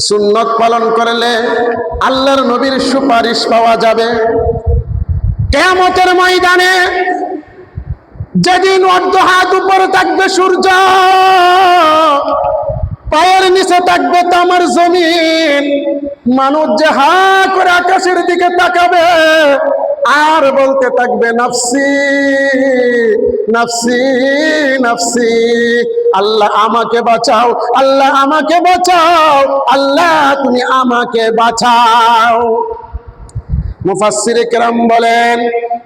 সুন্নত পালন করলে আল্লাহর নবীর সুপারিশ পাওয়া যাবে। কিয়ামতের ময়দানে যেদিন অর্ধ হাত উপরে থাকবে সূর্য, পায়ের নিচে থাকবে তামার জমিন, মানুষ যে হা করে আকাশের দিকে তাকাবে আর বলতে থাকবে নাফসি নাফসি নাফসি, আল্লাহ আমাকে বাঁচাও, আল্লাহ আমাকে বাঁচাও, আল্লাহ তুমি আমাকে বাঁচাও। মুফাসসিরে কেরাম বলেন,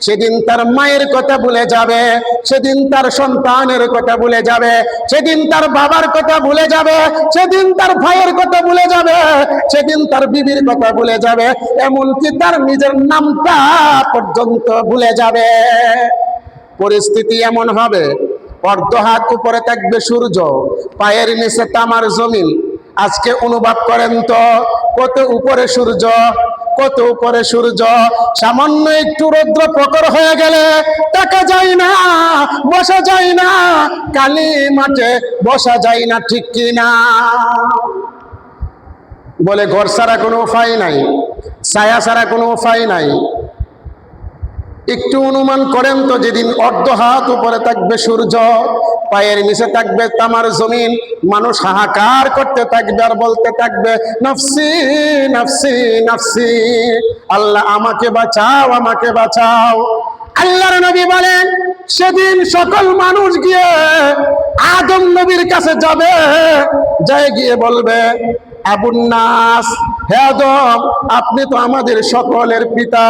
সেদিন তার মায়ের কথা ভুলে যাবে, সেদিন তার সন্তানের কথা ভুলে যাবে, সেদিন তার বাবার কথা ভুলে যাবে, সেদিন তার ভাইয়ের কথা ভুলে যাবে, সেদিন তার বিবির কথা ভুলে যাবে, এমনকি তার নিজের নামটা পর্যন্ত ভুলে যাবে। পরিস্থিতি এমন হবে, অর্ধ হাত উপরে থাকবে সূর্য, পায়ের নিচে তামার জমিন। আজকে অনুভব করেন তো, কত উপরে সূর্য, কত উপরে সূর্য। সামান্য একটু রৌদ্র প্রখর হয়ে গেলে টাকা যায় না, বসা যায় না, কালি মাঠে বসা যায় না, ঠিক কি না? বলে ঘর ছাড়া কোনো উপায় নাই, ছায়া ছাড়া কোনো উপায় নাই। একটু অনুমান করেন তো, যেদিন অর্ধ হাত উপরে থাকবে সূর্য, পায়ের নিচে থাকবে তামার জমিন, মানুষ হাহাকার করতে থাকবে আর বলতে থাকবে নফসি নফসি নফসি, আল্লাহ আমাকে বাঁচাও, আমাকে বাঁচাও। আল্লাহর নবী বলেন, সেদিন সকল মানুষ গিয়ে আদম নবীর কাছে যাবে, যায় গিয়ে বলবে আবুন নাস, হে আদম, আপনি তো আমাদের সকলের পিতা,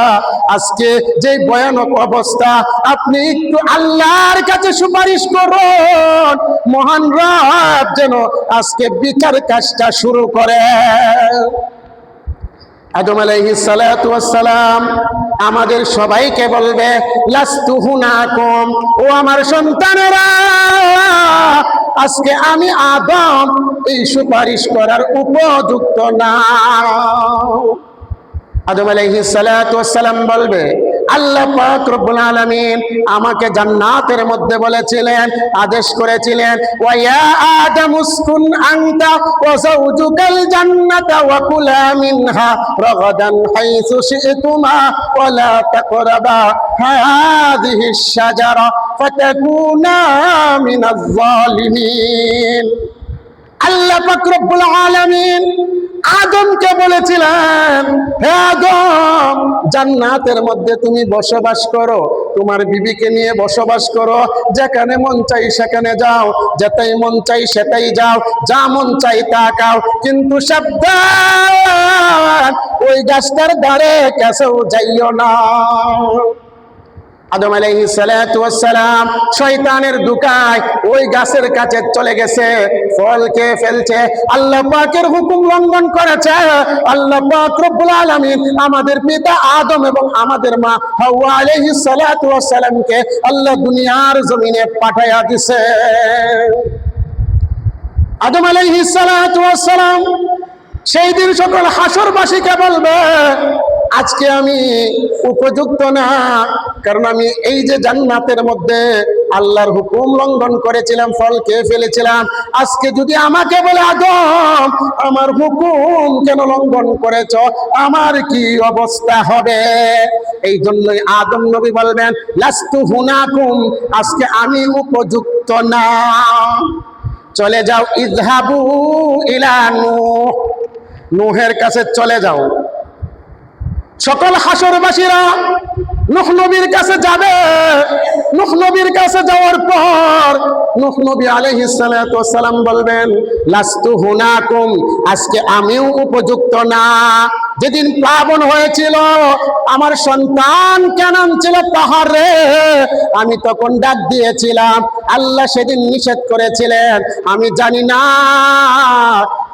আজকে যে ভয়ানক অবস্থা, আপনি একটু আল্লাহর কাছে সুপারিশ করুন, মহান রব যেন আজকে বিচার কাজটা শুরু করে। আদম আলাইহিস সালাতু ওয়াস সালাম আমাদের সবাইকে বলবে লাস্তু হুনাকুম, ও আমার সন্তানেরা, আজকে আমি আদম এই সুপারিশ করার উপযুক্ত না। আদম আলাইহিস সালাতু ওয়াস সালাম বলবে, আল্লাহ পাক রব্বুল আলামিন আমাকে জান্নাতের মধ্যে বলেছিলেন, আদেশ করেছিলেন, ওয়া ইয়া আদম উসকুন আনতা ওয়া যাওজুকাল জান্নাতা ওয়া কুলা মিনহা রাগাদান হাইসু শি'তুমা ওয়া লা তাকরাবা হাযিহিশ শাজারা ফাতাকুনা মিনাজ জালিমিন। আল্লাহ পাক রব্বুল আলামিন আদমকে বলেছিলেন, হে আদম, জান্নাতের মধ্যে তুমি বসবাস করো, তোমার বিবিকে নিয়ে বসবাস করো, যেখানে মন চাই সেখানে যাও, যেটাই মন চাই সেটাই যাও, যা মন চাই তা খাও, কিন্তু সাবধান, ওই গাছটার ধারে কাছেও যাইও না। আদম আলাইহিস সালাতু ওয়াস সালাম শয়তানের দুকায় ওই গাছের কাছে চলে গেছে, ফল খেয়ে ফেলছে, আল্লাহ পাকের হুকুম লঙ্ঘন করেছে। আল্লাহ পাক রব্বুল আলামিন আমাদের পিতা আদম এবং আমাদের মা হাওয়া আলাইহিস সালাতু ওয়াস সালামকে আল্লাহ দুনিয়ার জমিনে পাঠায়া দিয়েছে। আদম আলাইহিস সালাতু ওয়াস সালাম সেই দিন সকল হাসরবাসীকে বলবে, আজকে আমি উপযুক্ত না, কারণ আমি এই যে জান্নাতের মধ্যে আল্লাহর হুকুম লঙ্ঘন করেছিলাম, ফল খেয়ে ফেলেছিলাম, আজকে যদি আমাকে বলে আদম আমার হুকুম কেন লঙ্ঘন করেছ, আমার কি অবস্থা হবে? এই জন্যই আদম নবী বলবেন লাস্তু হুনাকুম, আজকে আমি উপযুক্ত না। চলে যাও, ইযহাবু ইলা নূহ, নূহের কাছে চলে যাও। সকল হাসরবাসীরা নূহ নবীর কাছে যাবে। নূহ নবীর কাছে যাওয়ার পর নূহ নবী আলাইহিস সালাতু ওয়াস সালাম বলবেন লাস্তু হুনাকুম, আজকে আমিও উপযুক্ত না। যেদিন প্লাবন হয়েছিল, আমার সন্তান কেনান ছিল পাহাড়ে, আমি তখন ডাক দিয়েছিলাম, আল্লাহ সেদিন নিষেধ করেছিলেন, আমি জানি না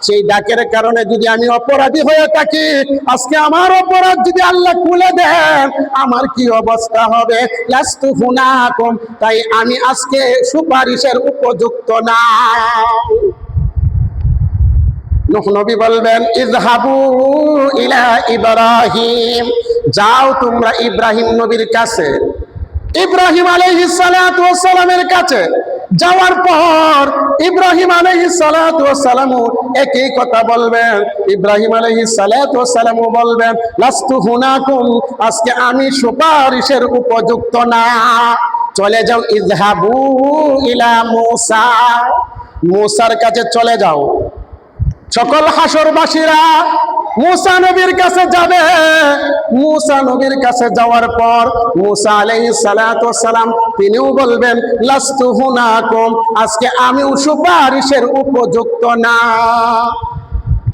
সেই ডাকের কারণে যদি আমি অপরাধী হয়ে থাকি, আজকে আমার অপরাধ যদি আল্লাহ খুলে দেন, আমার কি অবস্থা হবে? লাস্তু হুনাকুম, তাই আমি আজকে সুপারিশের উপযুক্ত না। নূহ নবী বলবেন ইযহাবু ইলা ইব্রাহিম, যাও তোমরা ইব্রাহিম নবীর কাছে। ইব্রাহিম আলাইহিস সালাতু ওয়াস সালামের কাছে যাওয়ার পর ইব্রাহিম আলাইহিস সালাতু ওয়াস সালাম একই কথা বলবেন। ইব্রাহিম আলাইহিস সালাতু ওয়াস সালাম বলবেন, লাস্তু হুনাকুম, আজকে আমি সুপারিশের উপযুক্ত না, চলে যাও। ইযহাবু ইলা মূসা, মূসার কাছে চলে যাও। সকল হাসরবাসীরা মূসা নবীর কাছে যাবে। মূসা নবীর কাছে যাওয়ার পর মূসা আলাইহিস সালাতু ওয়াস সালাম তিনিও বলবেন, লাস্তু হুনাকুম, আজকে আমিও সুপারিশের উপযুক্ত না,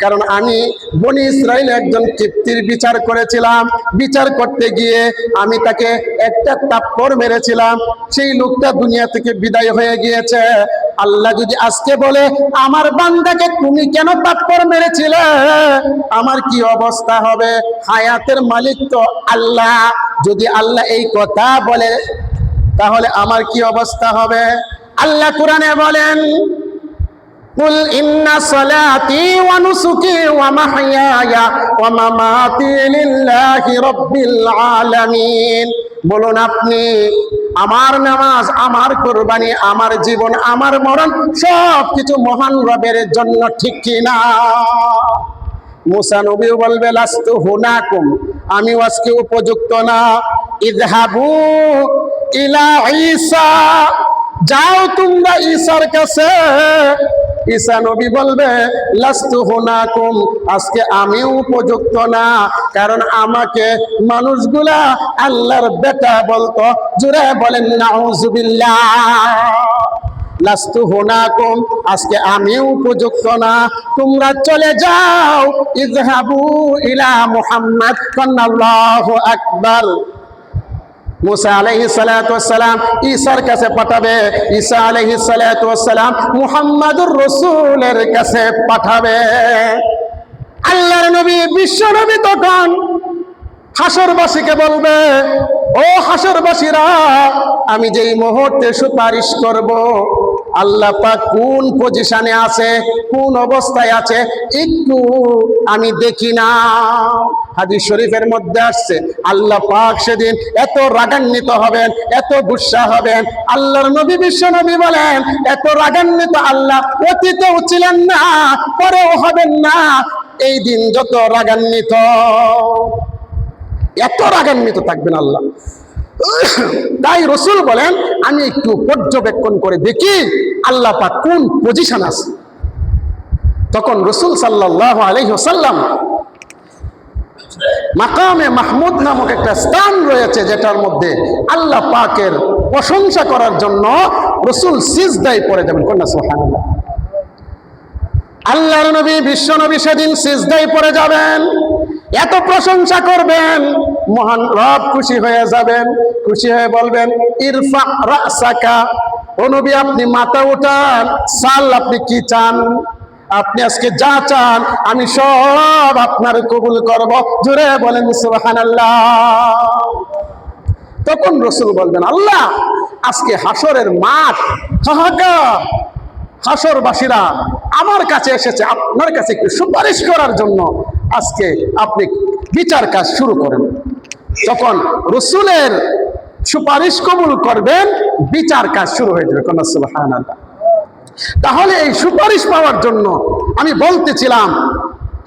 কারণ আমি বনি ইসরাইলে একজন কিপ্তির বিচার করেছিলাম। বিচার করতে গিয়ে আমি তাকে একটা থাপ্পড় মেরেছিলাম, সেই লোকটা দুনিয়া থেকে বিদায় হয়ে গিয়েছে। আল্লাহ যদি আজকে বলে, আমার বান্দাকে তুমি কেন থাপ্পড় মেরেছিলে, আমার কি অবস্থা হবে? হায়াতের মালিক তো আল্লাহ। যদি আল্লাহ এই কথা বলে, তাহলে আমার কি অবস্থা হবে? আল্লাহ কোরআনে বলেন, কুল ইন্না সালাতি ওয়া নুসুকি ওয়া মাহইয়ায়া ওয়া মামাতি লিল্লাহি রাব্বিল আলামিন। বলুন আপনি, আমার নামাজ, আমার কুরবানি, আমার জীবন, আমার মরণ সব কিছু মহান রবের জন্য, ঠিক কি না? মূসা নবীও বলবে, লাস্তু হুনাকুম, আমি আজকে উপযুক্ত না। ইযহাবু ইলা ঈসা, যাও তোমরা ঈসার কাছে। ঈসা নবী বলবে, লাস্তু হুনাকুম, আজকে আমিও উপযুক্ত না, কারণ আমাকে মানুষগুলা আল্লাহর বেটা বলতো। জোরে বলেন নাউজুবিল্লাহ। লাস্তু হুনাকুম, আজকে আমিও উপযুক্ত না, তোমরা চলে যাও। ইযহাবু ইলা মুহাম্মদ, আল্লাহু আকবার। মূসা আলাইহিস সালাতু ওয়াস সালাম ঈসার কাছে পাঠাবে, ঈসা আলাইহিস সালাতু ওয়াস সালাম মুহাম্মাদুর রাসূলের কাছে পাঠাবে। আল্লাহর নবী, বিশ্ব নবী তখন হাসরবাসীকে বলবে, ও হাসরবাসীরা, আমি যেই মুহূর্তে সুপারিশ করব, আল্লাহ পাক কোন পজিশনে আছে, কোন অবস্থায় আছে, একটু আমি দেখি না। হাদিস শরীফের মধ্যে আসছে, আল্লাহ পাক সেদিন এত রাগান্বিত হবেন, এত গুসা হবেন। আল্লাহর নবী, বিশ্ব নবী বলেন, এত রাগান্বিত আল্লাহ অতীতেও ছিলেন না, পরেও হবেন না। এই দিন যত রাগান্বিত, এত রাগান্বিত থাকবেন আল্লাহ। তাই রসুল বলেন, আমি একটু পর্যবেক্ষণ করে দেখি আল্লাহ পাক কোন পজিশন আছে। তখন রসুল সাল্লাল্লাহু আলাইহি ওয়াসাল্লাম, মাকামে মাহমুদ নামক একটা স্থান রয়েছে, যেটার মধ্যে আল্লাহ পাকের প্রশংসা করার জন্য রসুল সিজদায় পড়ে যাবেন। কন্যা সুবহানাল্লাহ। আল্লাহর নবী, বিশ্ব নবী সেদিন সিজদায় পড়ে যাবেন, এত প্রশংসা করবেন, মহান রব খুশি হয়ে যাবেন। খুশি হয়ে বলবেন, ইরফা রাসাকা, ও নবী আপনি মাথা উঠান, সাল, আপনি কি চান? আপনি আজকে যা চান আমি সব আপনার কবুল করব। জোরে বলেন সুবহানাল্লাহ। তখন রাসূল বলবেন, আল্লাহ আজকে হাসরের মাঠ হাহাকার, হাসরবাসীরা আমার কাছে এসেছে আপনার কাছে একটু সুপারিশ করার জন্য, আজকে আপনি বিচার কাজ শুরু করেন। তখন রাসূলের সুপারিশ কবুল করবেন, বিচার কাজ শুরু হয়ে যাবে। কন্যা সুবহানাল্লাহ। তাহলে এই সুপারিশ পাওয়ার জন্য আমি বলতেছিলাম,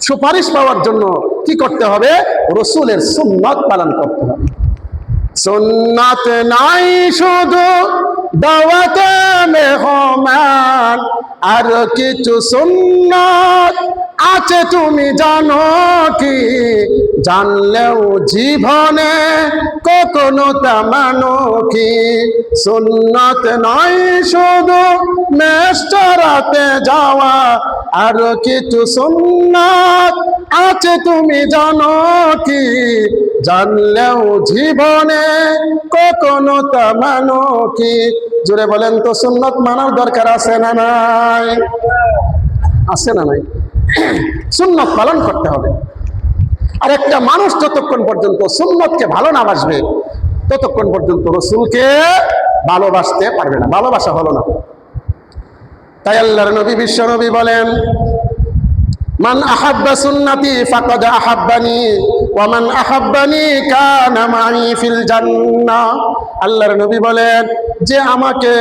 সুপারিশ পাওয়ার জন্য কি করতে হবে? রাসূলের সুন্নাত পালন করতে হবে। সুন্নাত নাই শুধু দাওয়াতে মেহমান, আর কিছু সুন্নাত আছে তুমি জানো কি? জানলেও জীবনে কখনো তা মানো কি? সুন্নাত নয় শুধু মেশরাতে যাওয়া, আর কিছু সুন্নাত আছে তুমি জানো কি? জানলেও জীবনে কখনো তা মানো কি? জোরে বলেন তো, সুন্নাত মানার দরকার আছে না নাই? আছে না নাই? সুন্নাত পালন করতে হবে। আর একটা মানুষ যতক্ষণ পর্যন্ত সুন্নাতকে ভালো না বাসবে, ততক্ষণ পর্যন্ত রাসূলকে ভালোবাসতে পারবে না, ভালোবাসা হলো না। তাই আল্লাহর নবী, বিশ্ব নবী বলেন, মান আহাব্বা সুন্নতি ফাকাদ আহাব্বানি ওয়া মান আহাব্বানি কানা মাই ফিল জান্নাহ। আল্লাহর নবী বলেন, যে আমাকে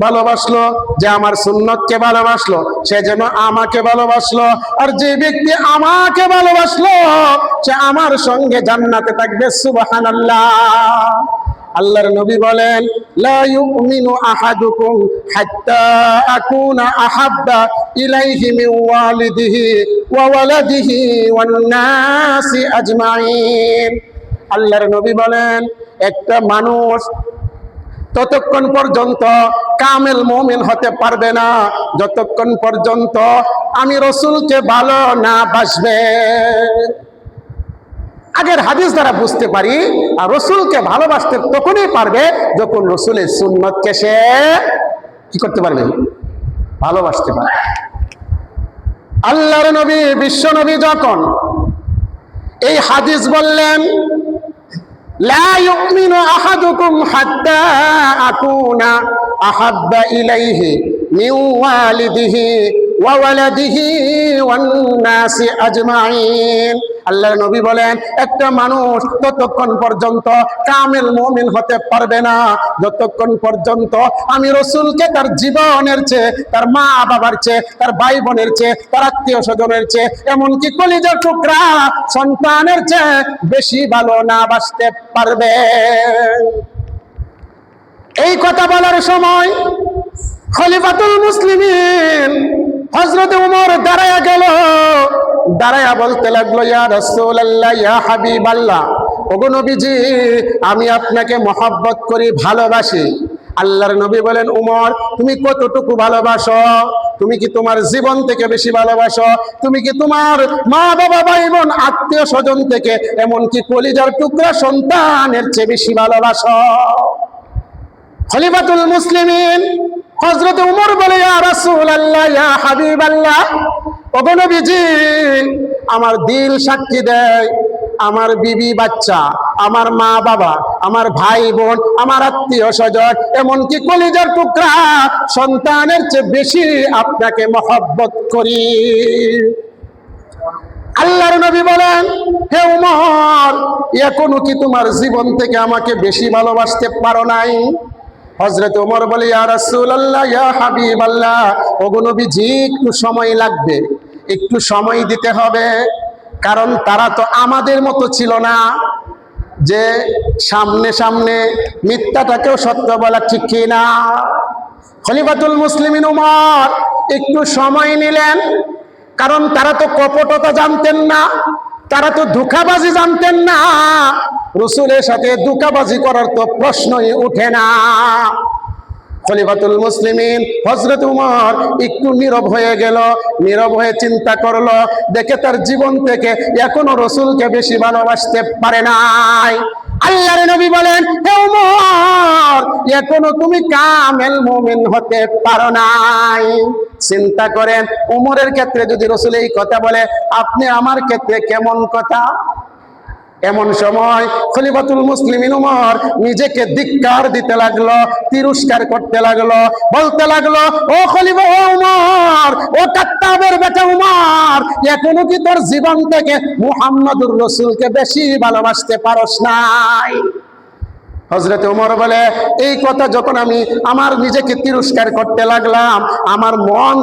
ভালোবাসলো, যে আমার সুন্নতকে ভালোবাসলো, সে যেন আমাকে ভালোবাসলো। আর যে ব্যক্তি আমাকে ভালোবাসলো, সে আমার সঙ্গে জান্নাতে থাকবে। সুবহানাল্লাহ। আল্লাহর নবী বলেন, লা ইউমিনু আহাদুকুম হাত্তা আকুনা আহাব্বা ইলাইহি মিন ওয়ালিদিহি ওয়া ওয়ালাদিহি ওয়ান নাসি আজমাইন। আল্লাহর নবী বলেন, একটা মানুষ ততক্ষণ পর্যন্ত কামেল মুমিন হতে পারবে না যতক্ষণ পর্যন্ত আমি রসুলকে ভালো না বাসবে। আগের হাদিস দ্বারা বুঝতে পারি, আর রসুলকে ভালোবাসতে তখনই পারবে যখন রসুলের সুন্নতকে সে কি করতে পারবে, ভালোবাসতে পারবে। আল্লাহর নবী, বিশ্ব নবী যখন এই হাদিস বললেন, লা ইউমিনু আহাদুকুম হাত্তা আকুনা আহাব্বা ইলাইহি মিন ওয়ালিদিহি ওয়া ওয়ালাদিহি ওয়ান নাসি আজমাইন। আল্লাহর নবী বলেন, একটা মানুষ ততক্ষণ পর্যন্ত কামেল মুমিন হতে পারবে না যতক্ষণ পর্যন্ত আমি রসুলকে তার জীবনের চেয়ে, তার মা বাবার চেয়ে, তার ভাই বোনের চেয়ে, তার আত্মীয় স্বজনের চেয়ে, এমনকি কলিজার টুকরা সন্তানের চেয়ে বেশি ভালো না বাসতে পারবে। এই কথা বলার সময় খলিফাতুল মুসলিমিন হযরত ওমর দাঁড়ায়া গেল। দাঁড়ায়া বলতে লাগলো, ইয়া রাসূলুল্লাহ, ইয়া হাবিবাল্লাহ, ওগো নবীজি, আমি আপনাকে মহব্বত করি, ভালোবাসি। আল্লাহর নবী বলেন, ওমর, তুমি কতটুকু ভালোবাসো? তুমি কি তোমার জীবন থেকে বেশি ভালোবাসো? তুমি কি তোমার মা বাবা ভাই বোন আত্মীয় স্বজন থেকে, এমনকি কলিজার টুকরা সন্তানের চেয়ে বেশি ভালোবাসো? খলিফাতুল মুসলিমিন হযরত ওমর বলে, ইয়া রাসূলুল্লাহ, ইয়া হাবিবাল্লাহ, ওগো নবীজি, আমার দিল সাক্ষী দেয়, আমার বিবি বাচ্চা, আমার মা বাবা, আমার ভাই বোন, আমার আত্মীয় স্বজন, এমনকি কলিজার টুকরা সন্তানের চেয়ে বেশি আপনাকে মহব্বত করি। আল্লাহর নবী বলেন, হে ওমর, এখনো কি তোমার জীবন থেকে আমাকে বেশি ভালোবাসতে পারো নাই? হযরত ওমর বলে, ইয়া রাসূলুল্লাহ, ইয়া হাবিবাল্লাহ, ওগো নবীজি, একটু সময় লাগবে, একটু সময় দিতে হবে। কারণ তারা তো আমাদের মতো ছিল না যে সামনে সামনে মিথ্যাটাকেও সত্য বলা, ঠিক কি না? খলিফাতুল মুসলিমিন ওমর একটু সময় নিলেন, কারণ তারা তো কপটতা জানতেন না, তারা তো ধোঁকাবাজি জানতেন না। রসুলের সাথে ধোঁকাবাজি করার তো প্রশ্নই ওঠে না। খলিফাতুল মুসলিমিন হযরত ওমর একটু নীরব হয়ে গেল। নীরব হয়ে চিন্তা করলো, দেখে তার জীবন থেকে এখনো রসুলকে বেশি ভালোবাসতে পারে নাই। আল্লাহর নবী বলেন, হে ওমর, এখনো তুমি কামেল মুমিন হতে পারো নাই। চিন্তা করেন, ওমরের ক্ষেত্রে যদি রসুল এই কথা বলে, আপনি আমার ক্ষেত্রে কেমন কথা? এমন সময় খলিফাতুল মুসলিমিন ওমর নিজেকে ধিক্কার দিতে লাগলো, তিরস্কার করতে লাগলো, বলতে লাগলো, ও খলিফা, ও ওমর, ও কাত্তাবের বেটা ওমর, এখনো কি তোর জীবন থেকে মুহাম্মদুর রাসূলকে বেশি ভালোবাসতে পারোস নাই? হযরত ওমর বলে, এই কথা যখন আমি আমার নিজেকে তিরস্কার করতে লাগলাম, আমার মন